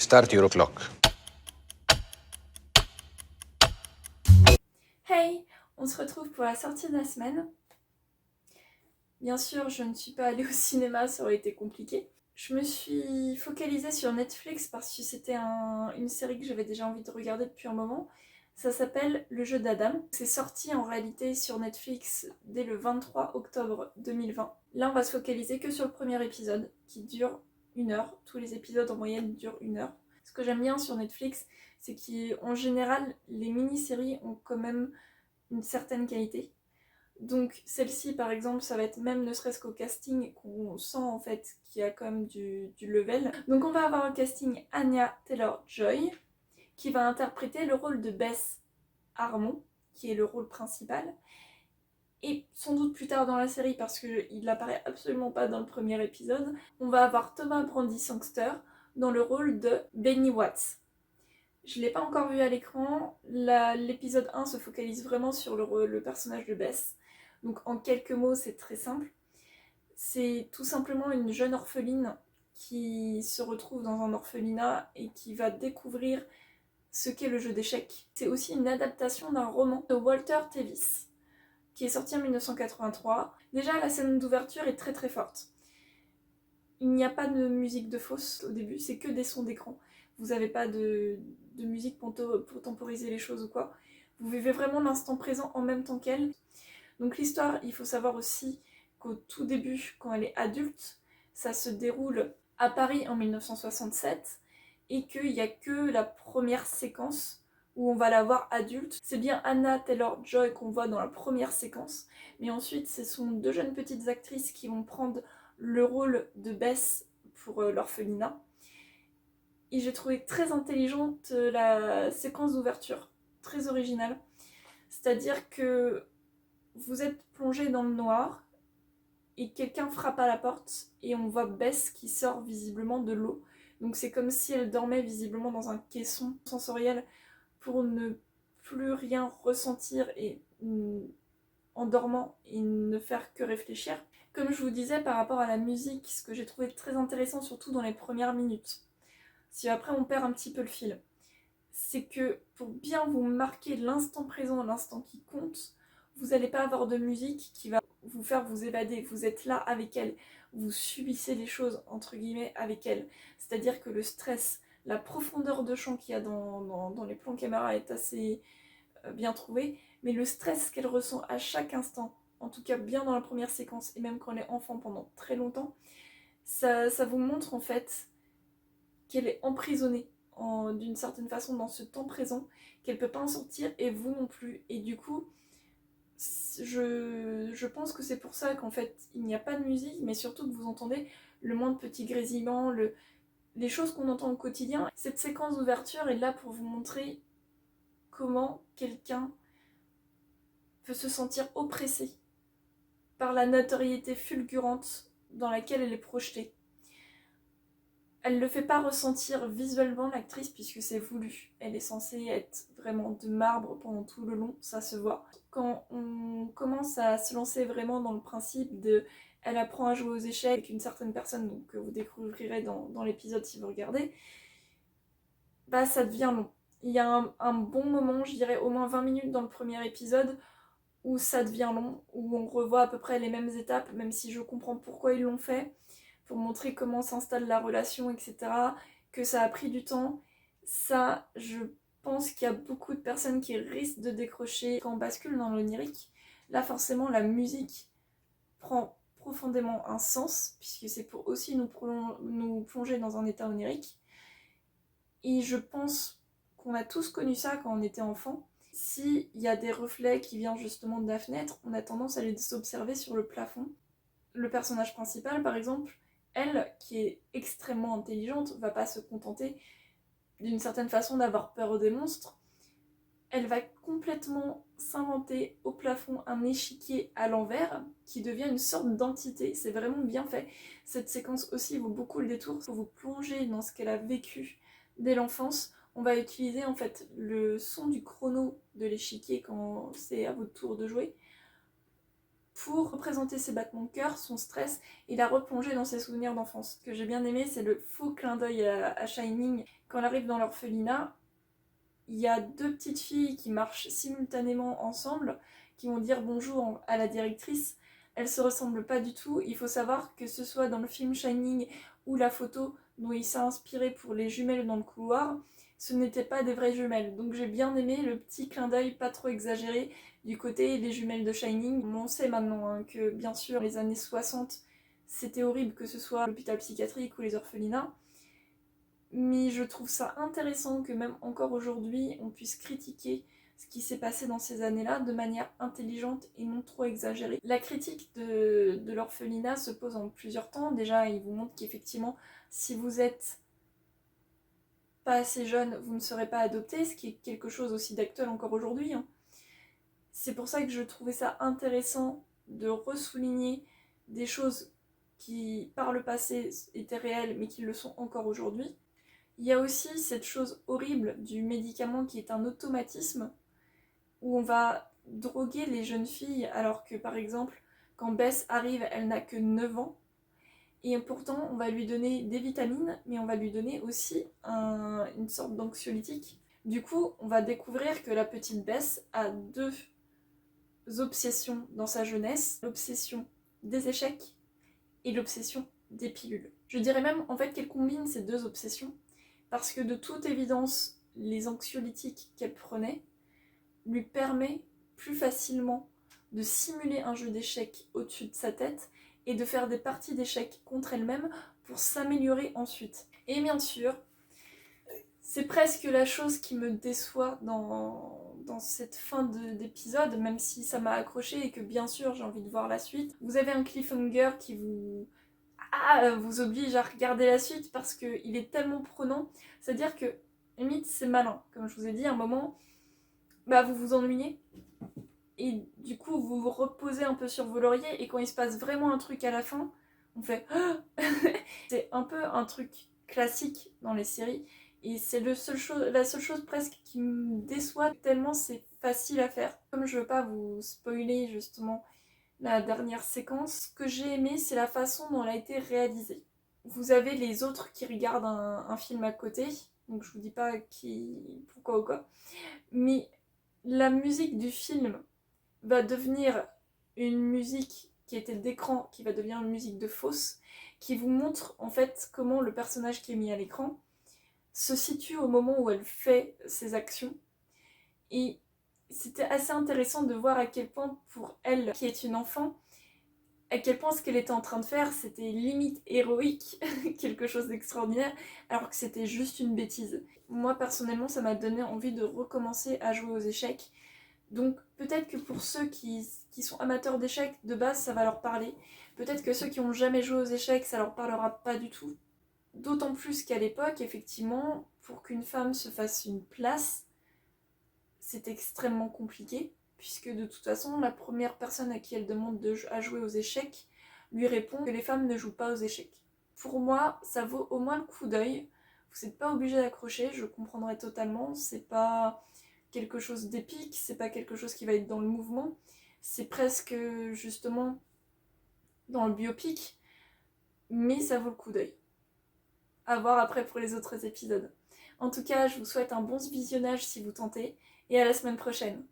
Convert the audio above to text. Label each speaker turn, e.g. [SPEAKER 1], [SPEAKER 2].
[SPEAKER 1] Start your clock.
[SPEAKER 2] Hey, on se retrouve pour la sortie de la semaine. Bien sûr, je ne suis pas allée au cinéma, ça aurait été compliqué. Je me suis focalisée sur Netflix parce que c'était une série que j'avais déjà envie de regarder depuis un moment. Ça s'appelle Le jeu d'Adam. C'est sorti en réalité sur Netflix dès le 23 octobre 2020. Là, on va se focaliser que sur le premier épisode qui dure 1 heure. Tous les épisodes en moyenne durent 1 heure. Ce que j'aime bien sur Netflix, c'est qu'en général, les mini-séries ont quand même une certaine qualité. Donc celle-ci par exemple, ça va être même ne serait-ce qu'au casting qu'on sent en fait qu'il y a quand même du level. Donc on va avoir au casting Anya Taylor-Joy qui va interpréter le rôle de Bess Harmon, qui est le rôle principal. Et sans doute plus tard dans la série, parce qu'il n'apparaît absolument pas dans le premier épisode, on va avoir Thomas Brady Sangster dans le rôle de Benny Watts. Je ne l'ai pas encore vu à l'écran. L'épisode 1 se focalise vraiment sur le personnage de Bess. Donc en quelques mots, c'est très simple. C'est tout simplement une jeune orpheline qui se retrouve dans un orphelinat et qui va découvrir ce qu'est le jeu d'échecs. C'est aussi une adaptation d'un roman de Walter Tevis qui est sorti en 1983. Déjà, la scène d'ouverture est très très forte. Il n'y a pas de musique de fausse au début, c'est que des sons d'écran. Vous n'avez pas de musique pour temporiser les choses ou quoi. Vous vivez vraiment l'instant présent en même temps qu'elle. Donc l'histoire, il faut savoir aussi qu'au tout début, quand elle est adulte, ça se déroule à Paris en 1967 et qu'il n'y a que la première séquence où on va la voir adulte. C'est bien Anna Taylor-Joy qu'on voit dans la première séquence, mais ensuite ce sont deux jeunes petites actrices qui vont prendre le rôle de Bess pour l'orphelinat. Et j'ai trouvé très intelligente la séquence d'ouverture, très originale. C'est-à-dire que vous êtes plongé dans le noir et quelqu'un frappe à la porte et on voit Bess qui sort visiblement de l'eau. Donc c'est comme si elle dormait visiblement dans un caisson sensoriel pour ne plus rien ressentir et en dormant et ne faire que réfléchir. Comme je vous disais par rapport à la musique, ce que j'ai trouvé très intéressant surtout dans les premières minutes, si après on perd un petit peu le fil, c'est que pour bien vous marquer l'instant présent, l'instant qui compte, vous n'allez pas avoir de musique qui va vous faire vous évader. Vous êtes là avec elle, vous subissez les choses entre guillemets avec elle. C'est-à-dire que le stress, la profondeur de champ qu'il y a dans les plans caméra est assez bien trouvée, mais le stress qu'elle ressent à chaque instant, en tout cas bien dans la première séquence et même quand elle est enfant pendant très longtemps, ça vous montre en fait qu'elle est emprisonnée d'une certaine façon dans ce temps présent, qu'elle peut pas en sortir et vous non plus. Et du coup, je pense que c'est pour ça qu'en fait il n'y a pas de musique, mais surtout que vous entendez le moindre petit grésillement, les choses qu'on entend au quotidien. Cette séquence d'ouverture est là pour vous montrer comment quelqu'un peut se sentir oppressé par la notoriété fulgurante dans laquelle elle est projetée. Elle ne le fait pas ressentir visuellement l'actrice puisque c'est voulu. Elle est censée être vraiment de marbre pendant tout le long, ça se voit. Quand on commence à se lancer vraiment dans le principe de elle apprend à jouer aux échecs avec une certaine personne, donc que vous découvrirez dans l'épisode si vous regardez, bah ça devient long. Il y a un bon moment, je dirais au moins 20 minutes dans le premier épisode, où ça devient long, où on revoit à peu près les mêmes étapes, même si je comprends pourquoi ils l'ont fait, pour montrer comment s'installe la relation, etc., que ça a pris du temps. Ça, je pense qu'il y a beaucoup de personnes qui risquent de décrocher quand on bascule dans l'onirique. Là, forcément, la musique prend profondément un sens, puisque c'est pour aussi nous plonger dans un état onirique. Et je pense qu'on a tous connu ça quand on était enfant. S'il y a des reflets qui viennent justement de la fenêtre, on a tendance à les observer sur le plafond. Le personnage principal, par exemple, elle, qui est extrêmement intelligente, va pas se contenter d'une certaine façon d'avoir peur des monstres. Elle va complètement s'inventer au plafond un échiquier à l'envers qui devient une sorte d'entité. C'est vraiment bien fait. Cette séquence aussi vaut beaucoup le détour pour vous plonger dans ce qu'elle a vécu dès l'enfance. On va utiliser en fait le son du chrono de l'échiquier quand c'est à votre tour de jouer pour représenter ses battements de cœur, son stress et la replonger dans ses souvenirs d'enfance. Ce que j'ai bien aimé, c'est le faux clin d'œil à Shining. Quand elle arrive dans l'orphelinat, il y a deux petites filles qui marchent simultanément ensemble, qui vont dire bonjour à la directrice. Elles se ressemblent pas du tout. Il faut savoir que ce soit dans le film Shining ou la photo dont il s'est inspiré pour les jumelles dans le couloir, ce n'étaient pas des vraies jumelles. Donc j'ai bien aimé le petit clin d'œil pas trop exagéré du côté des jumelles de Shining. On sait maintenant hein, que bien sûr les années 60 c'était horrible, que ce soit l'hôpital psychiatrique ou les orphelinats. Mais je trouve ça intéressant que même encore aujourd'hui, on puisse critiquer ce qui s'est passé dans ces années-là de manière intelligente et non trop exagérée. La critique de l'orphelinat se pose en plusieurs temps. Déjà, il vous montre qu'effectivement, si vous êtes pas assez jeune, vous ne serez pas adopté, ce qui est quelque chose aussi d'actuel encore aujourd'hui. Hein. C'est pour ça que je trouvais ça intéressant de ressouligner des choses qui, par le passé, étaient réelles, mais qui le sont encore aujourd'hui. Il y a aussi cette chose horrible du médicament qui est un automatisme, où on va droguer les jeunes filles, alors que par exemple, quand Bess arrive, elle n'a que 9 ans, et pourtant on va lui donner des vitamines, mais on va lui donner aussi une sorte d'anxiolytique. Du coup, on va découvrir que la petite Bess a deux obsessions dans sa jeunesse, l'obsession des échecs et l'obsession des pilules. Je dirais même en fait qu'elle combine ces deux obsessions, parce que de toute évidence, les anxiolytiques qu'elle prenait lui permet plus facilement de simuler un jeu d'échecs au-dessus de sa tête et de faire des parties d'échecs contre elle-même pour s'améliorer ensuite. Et bien sûr, c'est presque la chose qui me déçoit dans cette fin d'épisode, même si ça m'a accroché et que bien sûr j'ai envie de voir la suite. Vous avez un cliffhanger qui vous oblige à regarder la suite parce qu'il est tellement prenant. C'est-à-dire que, limite, c'est malin. Comme je vous ai dit, à un moment, vous vous ennuyez. Et du coup, vous vous reposez un peu sur vos lauriers. Et quand il se passe vraiment un truc à la fin, on fait c'est un peu un truc classique dans les séries. Et c'est la seule chose presque qui me déçoit tellement c'est facile à faire. Comme je veux pas vous spoiler justement la dernière séquence, ce que j'ai aimé, c'est la façon dont elle a été réalisée. Vous avez les autres qui regardent un film à côté, donc je vous dis pas pourquoi ou quoi, mais la musique du film va devenir une musique qui était d'écran, qui va devenir une musique de fausse, qui vous montre en fait comment le personnage qui est mis à l'écran se situe au moment où elle fait ses actions. Et c'était assez intéressant de voir à quel point pour elle, qui est une enfant, à quel point ce qu'elle était en train de faire, c'était limite héroïque, quelque chose d'extraordinaire, alors que c'était juste une bêtise. Moi, personnellement, ça m'a donné envie de recommencer à jouer aux échecs. Donc peut-être que pour ceux qui sont amateurs d'échecs, de base, ça va leur parler. Peut-être que ceux qui n'ont jamais joué aux échecs, ça leur parlera pas du tout. D'autant plus qu'à l'époque, effectivement, pour qu'une femme se fasse une place, c'est extrêmement compliqué, puisque de toute façon, la première personne à qui elle demande à jouer aux échecs lui répond que les femmes ne jouent pas aux échecs. Pour moi, ça vaut au moins le coup d'œil. Vous n'êtes pas obligé d'accrocher, je comprendrai totalement. C'est pas quelque chose d'épique, c'est pas quelque chose qui va être dans le mouvement. C'est presque justement dans le biopic, mais ça vaut le coup d'œil. À voir après pour les autres épisodes. En tout cas, je vous souhaite un bon visionnage si vous tentez, et à la semaine prochaine.